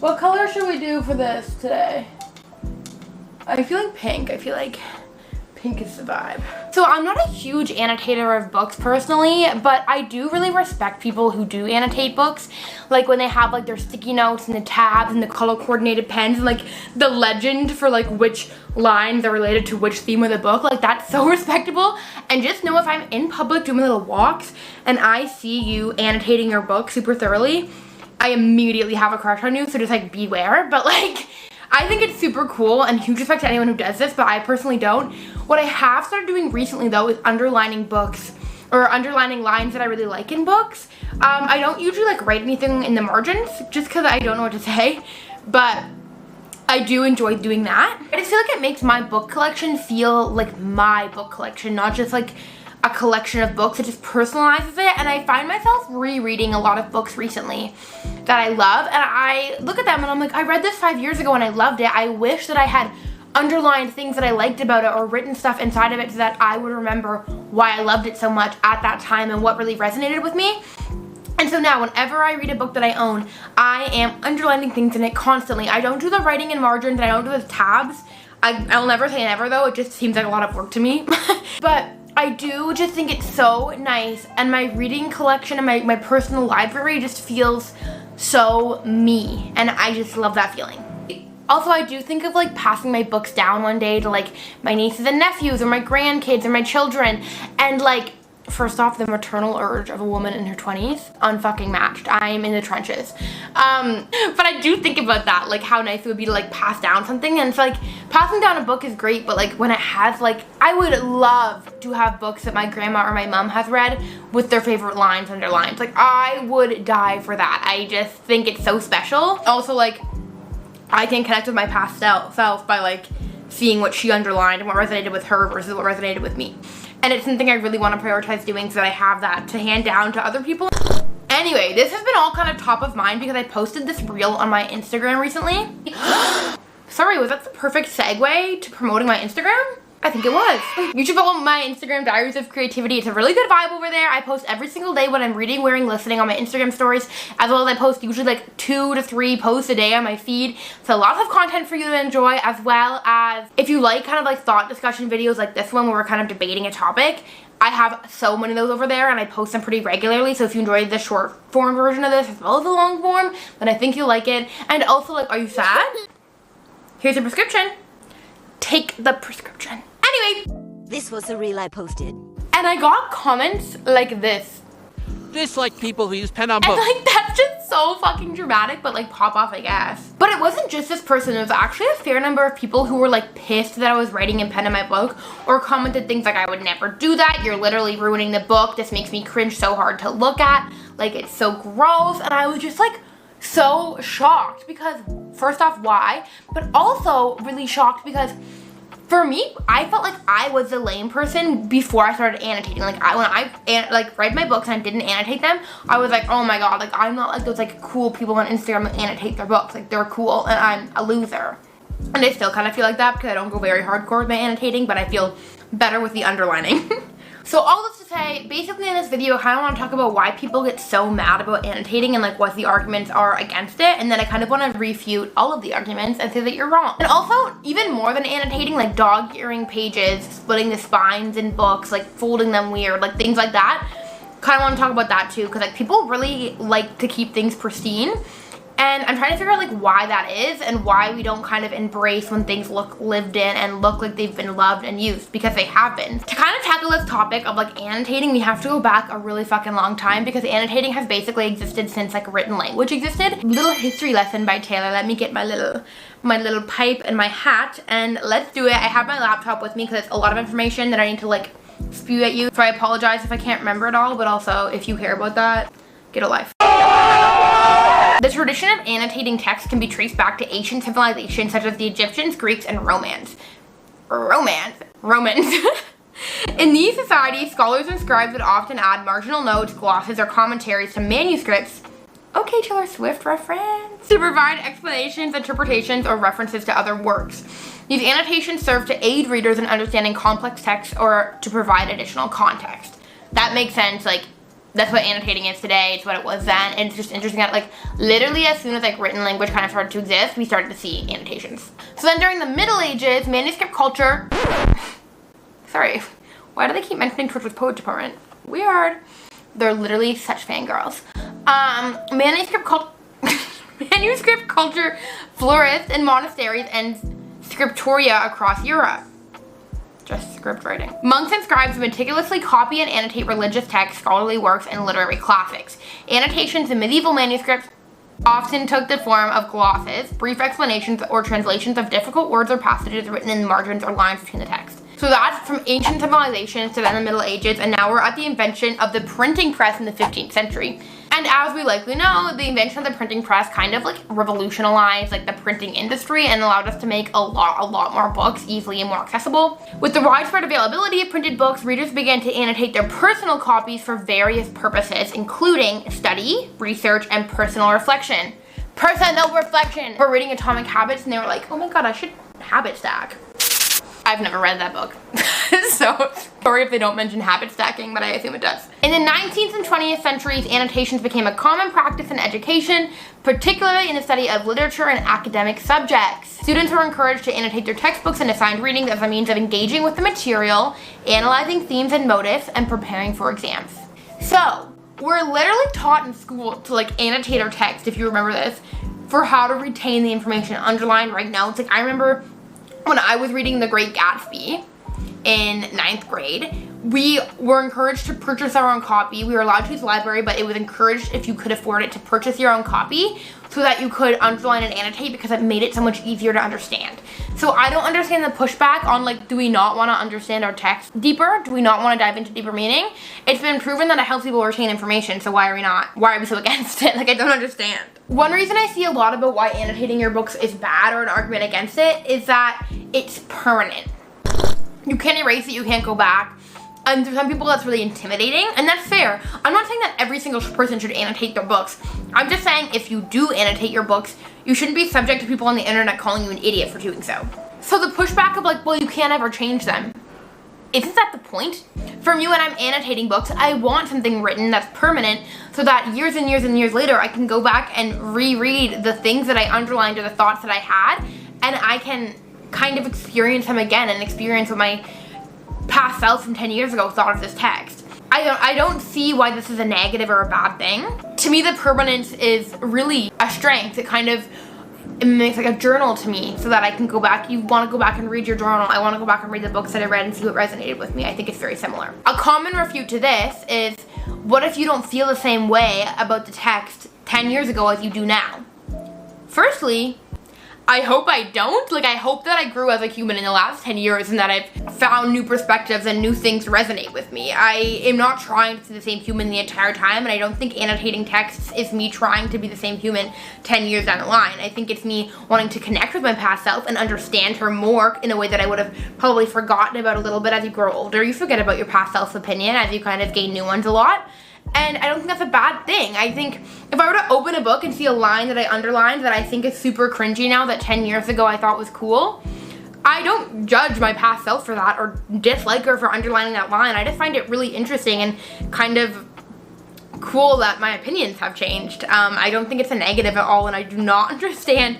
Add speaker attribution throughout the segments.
Speaker 1: What color should we do for this today? I feel like pink. I feel like pink is the vibe. So I'm not a huge annotator of books personally, but I do really respect people who do annotate books. Like when they have like their sticky notes and the tabs and the color coordinated pens and like the legend for like which lines are related to which theme of the book. Like that's so respectable. And just know if I'm in public doing my little walks and I see you annotating your book super thoroughly, I immediately have a crush on you. So just like beware. But like, I think it's super cool and huge respect to anyone who does this, but I personally don't. What I have started doing recently though is underlining books or underlining lines that I really like in books. I don't usually like write anything in the margins just because I don't know what to say, but I do enjoy doing that. I just feel like it makes my book collection feel like my book collection, not just like a collection of books. It just personalizes it, and I find myself rereading a lot of books recently that I love, and I look at them and I'm like, I read this 5 years ago and I loved it. I wish that I had underlined things that I liked about it or written stuff inside of it so that I would remember why I loved it so much at that time and what really resonated with me. And so now whenever I read a book that I own, I am underlining things in it constantly. I don't do the writing in margins, I don't do the tabs. I'll never say never though, it just seems like a lot of work to me. But I do just think it's so nice, and my reading collection and my personal library just feels so me, and I just love that feeling. Also, I do think of like passing my books down one day to like my nieces and nephews or my grandkids or my children, and like, first off, the maternal urge of a woman in her 20s, unfucking matched. I'm in the trenches. But I do think about that, like how nice it would be to like pass down something. And it's like, passing down a book is great, but like when it has like, I would love to have books that my grandma or my mom has read with their favorite lines underlined. Like I would die for that. I just think it's so special. Also, like, I can connect with my past self by like seeing what she underlined and what resonated with her versus what resonated with me. And it's something I really want to prioritize doing so that I have that to hand down to other people. Anyway, this has been all kind of top of mind because I posted this reel on my Instagram recently. Sorry, was that the perfect segue to promoting my Instagram? I think it was. You should follow my Instagram, Diaries of Creativity. It's a really good vibe over there. I post every single day when I'm reading, wearing, listening on my Instagram stories, as well as I post usually like 2 to 3 posts a day on my feed. So lots of content for you to enjoy, as well as if you like kind of like thought discussion videos like this one where we're kind of debating a topic, I have so many of those over there and I post them pretty regularly. So if you enjoyed the short form version of this as well as the long form, then I think you'll like it. And also, like, are you sad? Here's a prescription. Take the prescription. Anyway,
Speaker 2: this was the reel I posted.
Speaker 1: And I got comments like this.
Speaker 3: Dislike people who use pen on books.
Speaker 1: And like, that's just so fucking dramatic, but like pop off, I guess. But it wasn't just this person. It was actually a fair number of people who were like pissed that I was writing in pen in my book, or commented things like, I would never do that. You're literally ruining the book. This makes me cringe so hard to look at. Like, it's so gross. And I was just like so shocked because, first off, why? But also really shocked because for me, I felt like I was the lame person before I started annotating. Like when I read my books and I didn't annotate them, I was like, oh my god, like I'm not like those like cool people on Instagram that annotate their books. Like they're cool and I'm a loser. And I still kind of feel like that because I don't go very hardcore with my annotating, but I feel better with the underlining. So all this to say, basically in this video, I kind of want to talk about why people get so mad about annotating and like what the arguments are against it. And then I kind of want to refute all of the arguments and say that you're wrong. And also, even more than annotating, like dog-earing pages, splitting the spines in books, like folding them weird, like things like that. Kind of want to talk about that too, because like people really like to keep things pristine. And I'm trying to figure out like why that is and why we don't kind of embrace when things look lived in and look like they've been loved and used, because they have been. To kind of tackle this topic of like annotating, we have to go back a really fucking long time because annotating has basically existed since like written language existed. Little history lesson by Taylor. Let me get my little pipe and my hat and let's do it. I have my laptop with me because it's a lot of information that I need to like spew at you. So I apologize if I can't remember it all, but also if you care about that, get a life. The tradition of annotating text can be traced back to ancient civilizations such as the Egyptians, Greeks, and Romans. In these societies, scholars and scribes would often add marginal notes, glosses, or commentaries to manuscripts. Okay, Taylor Swift reference. To provide explanations, interpretations, or references to other works. These annotations serve to aid readers in understanding complex texts or to provide additional context. That makes sense, like, That's what annotating is today. It's what it was then. And it's just interesting that like literally as soon as like written language kind of started to exist, we started to see annotations. So then during the Middle Ages, manuscript culture, sorry, why do they keep mentioning Church's Poet Department? Weird. They're literally such fangirls. Manuscript culture flourished in monasteries and scriptoria across Europe. Just script writing. Monks and scribes meticulously copy and annotate religious texts, scholarly works, and literary classics. Annotations in medieval manuscripts often took the form of glosses, brief explanations or translations of difficult words or passages written in margins or lines between the text. So that's from ancient civilizations to then the Middle Ages, and now we're at the invention of the printing press in the 15th century. And as we likely know, the invention of the printing press kind of like revolutionized like the printing industry and allowed us to make a lot more books easily and more accessible. With the widespread availability of printed books, readers began to annotate their personal copies for various purposes, including study, research, and personal reflection. Personal reflection! We're reading Atomic Habits and they were like, oh my god, I should habit stack. I've never read that book, so sorry if they don't mention habit stacking, but I assume it does. In the 19th and 20th centuries, annotations became a common practice in education, particularly in the study of literature and academic subjects. Students were encouraged to annotate their textbooks and assigned readings as a means of engaging with the material, analyzing themes and motifs, and preparing for exams. So, we're literally taught in school to like annotate our text, if you remember this, for how to retain the information, underline, write notes. Like I remember when I was reading The Great Gatsby in 9th grade, we were encouraged to purchase our own copy. We were allowed to use the library, but it was encouraged if you could afford it to purchase your own copy so that you could underline and annotate because it made it so much easier to understand. So I don't understand the pushback on like, do we not want to understand our text deeper? Do we not want to dive into deeper meaning? It's been proven that it helps people retain information, so why are we so against it? Like I don't understand. One reason I see a lot about why annotating your books is bad or an argument against it is that it's permanent. You can't erase it, you can't go back. And for some people that's really intimidating, and that's fair. I'm not saying that every single person should annotate their books. I'm just saying if you do annotate your books, you shouldn't be subject to people on the internet calling you an idiot for doing so. So the pushback of like, well, you can't ever change them. Isn't that the point? For me, when I'm annotating books, I want something written that's permanent so that years and years and years later, I can go back and reread the things that I underlined or the thoughts that I had, and I can kind of experience them again and experience what my past self from 10 years ago thought of this text. I don't see why this is a negative or a bad thing. To me, the permanence is really a strength. It makes like a journal to me so that I can go back. You want to go back and read your journal. I want to go back and read the books that I read and see what resonated with me. I think it's very similar. A common refute to this is, what if you don't feel the same way about the text 10 years ago as you do now? Firstly, I hope I don't. Like, I hope that I grew as a human in the last 10 years and that I've found new perspectives and new things resonate with me. I am not trying to be the same human the entire time, and I don't think annotating texts is me trying to be the same human 10 years down the line. I think it's me wanting to connect with my past self and understand her more in a way that I would have probably forgotten about a little bit. As you grow older, you forget about your past self's opinion as you kind of gain new ones a lot. And I don't think that's a bad thing. I think if I were to open a book and see a line that I underlined that I think is super cringy now that 10 years ago I thought was cool, I don't judge my past self for that or dislike her for underlining that line. I just find it really interesting and kind of cool that my opinions have changed. I don't think it's a negative at all, and I do not understand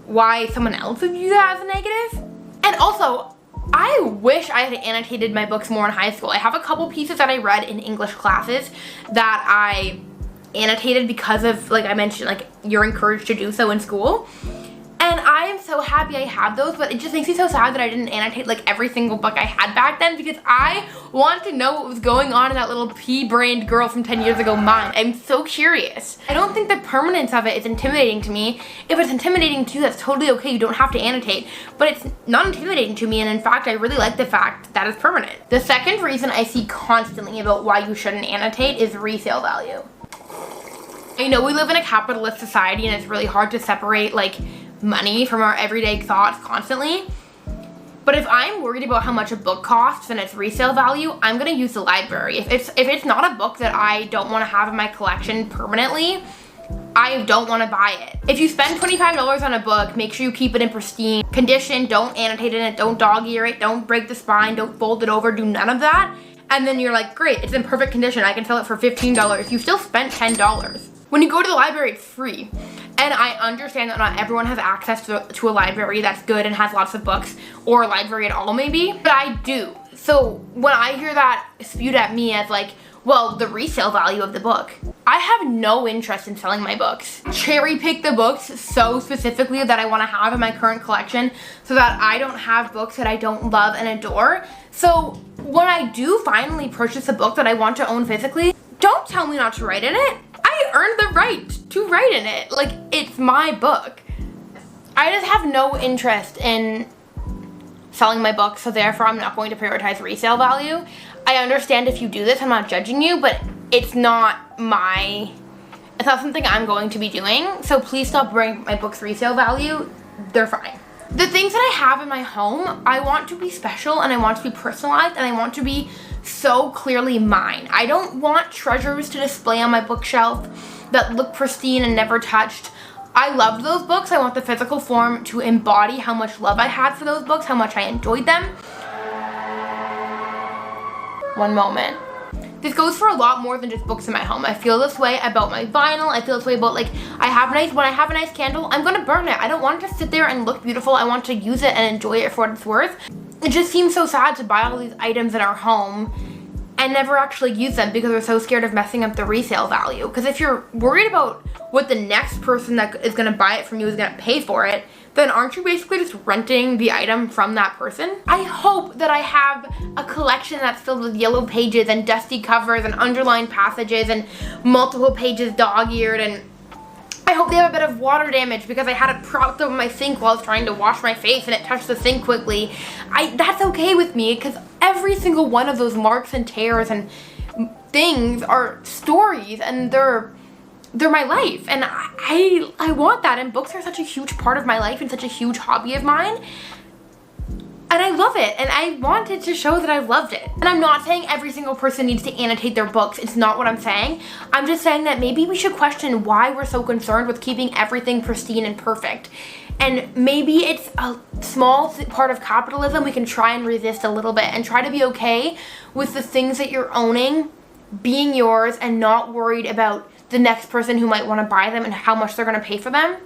Speaker 1: why someone else would view that as a negative. And also, I wish I had annotated my books more in high school. I have a couple pieces that I read in English classes that I annotated because of, like I mentioned, like you're encouraged to do so in school. And I am so happy I have those, but it just makes me so sad that I didn't annotate like every single book I had back then, because I want to know what was going on in that little pea-brained girl from 10 years ago mind. I'm so curious. I don't think the permanence of it is intimidating to me. If it's intimidating to you, that's totally okay. You don't have to annotate, but it's not intimidating to me. And in fact, I really like the fact that it's permanent. The second reason I see constantly about why you shouldn't annotate is resale value. I know we live in a capitalist society and it's really hard to separate like money from our everyday thoughts constantly. But if I'm worried about how much a book costs and its resale value, I'm gonna use the library. If it's not a book that I don't want to have in my collection permanently, I don't want to buy it. If you spend $25 on a book, make sure you keep it in pristine condition. Don't annotate in it, don't dog ear it, don't break the spine, don't fold it over, do none of that. and then you're like, great, it's in perfect condition, I can sell it for $15. You still spent $10. When you go to the library, it's free. And I understand that not everyone has access to a library that's good and has lots of books, or a library at all maybe, but I do. So when I hear that spewed at me as like, well, the resale value of the book, I have no interest in selling my books. Cherry pick the books so specifically that I want to have in my current collection so that I don't have books that I don't love and adore. So when I do finally purchase a book that I want to own physically, don't tell me not to write in it. I earned the right to write in it. Like, it's my book. I just have no interest in selling my books, so therefore I'm not going to prioritize resale value. I understand if you do this, I'm not judging you, but it's not something I'm going to be doing. So please stop bringing my books resale value. They're fine. The things that I have in my home, I want to be special and I want to be personalized and I want to be so clearly mine. I don't want treasures to display on my bookshelf that look pristine and never touched. I loved those books. I want the physical form to embody how much love I had for those books, how much I enjoyed them. One moment. This goes for a lot more than just books in my home. I feel this way about my vinyl. I feel this way about, like, when I have a nice candle, I'm gonna burn it. I don't want it to sit there and look beautiful. I want to use it and enjoy it for what it's worth. It just seems so sad to buy all these items in our home and never actually use them because we're so scared of messing up the resale value. Because if you're worried about what the next person that is gonna buy it from you is gonna pay for it, then aren't you basically just renting the item from that person? I hope that I have a collection that's filled with yellow pages and dusty covers and underlined passages and multiple pages dog-eared, and I hope they have a bit of water damage because I had it propped over my sink while I was trying to wash my face and it touched the sink quickly. That's okay with me because every single one of those marks and tears and things are stories, and they're my life, and I want that, and books are such a huge part of my life and such a huge hobby of mine, and I love it, and I wanted to show that I loved it. And I'm not saying every single person needs to annotate their books. It's not what I'm saying. I'm just saying that maybe we should question why we're so concerned with keeping everything pristine and perfect. And maybe it's a small part of capitalism we can try and resist a little bit and try to be okay with the things that you're owning being yours and not worried about the next person who might want to buy them and how much they're going to pay for them.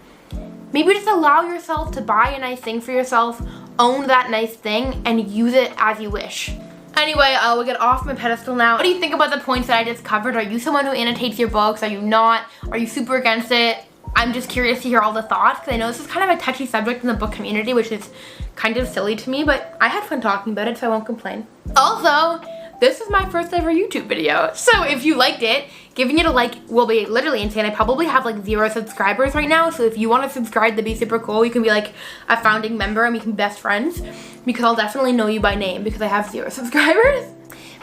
Speaker 1: Maybe just allow yourself to buy a nice thing for yourself, own that nice thing, and use it as you wish. Anyway, I will get off my pedestal now. What do you think about the points that I just covered? Are you someone who annotates your books? Are you not? Are you super against it? I'm just curious to hear all the thoughts because I know this is kind of a touchy subject in the book community, which is kind of silly to me, but I had fun talking about it, so I won't complain. Also, this is my first ever YouTube video, so if you liked it, giving it a like will be literally insane. I probably have like 0 subscribers right now, so if you want to subscribe, that'd be super cool. You can be like a founding member and we can be best friends because I'll definitely know you by name because I have 0 subscribers.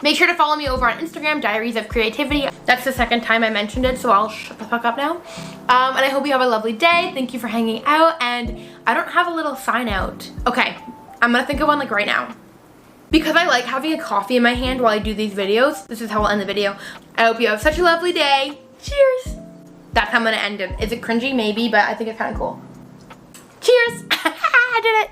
Speaker 1: Make sure to follow me over on Instagram, Diaries of Creativity. That's the second time I mentioned it, so I'll shut the fuck up now. And I hope you have a lovely day. Thank you for hanging out, and I don't have a little sign out. Okay, I'm gonna think of one like right now. Because I like having a coffee in my hand while I do these videos, this is how I'll end the video. I hope you have such a lovely day. Cheers. That's how I'm gonna end it. Is it cringy? Maybe, but I think it's kind of cool. Cheers. I did it.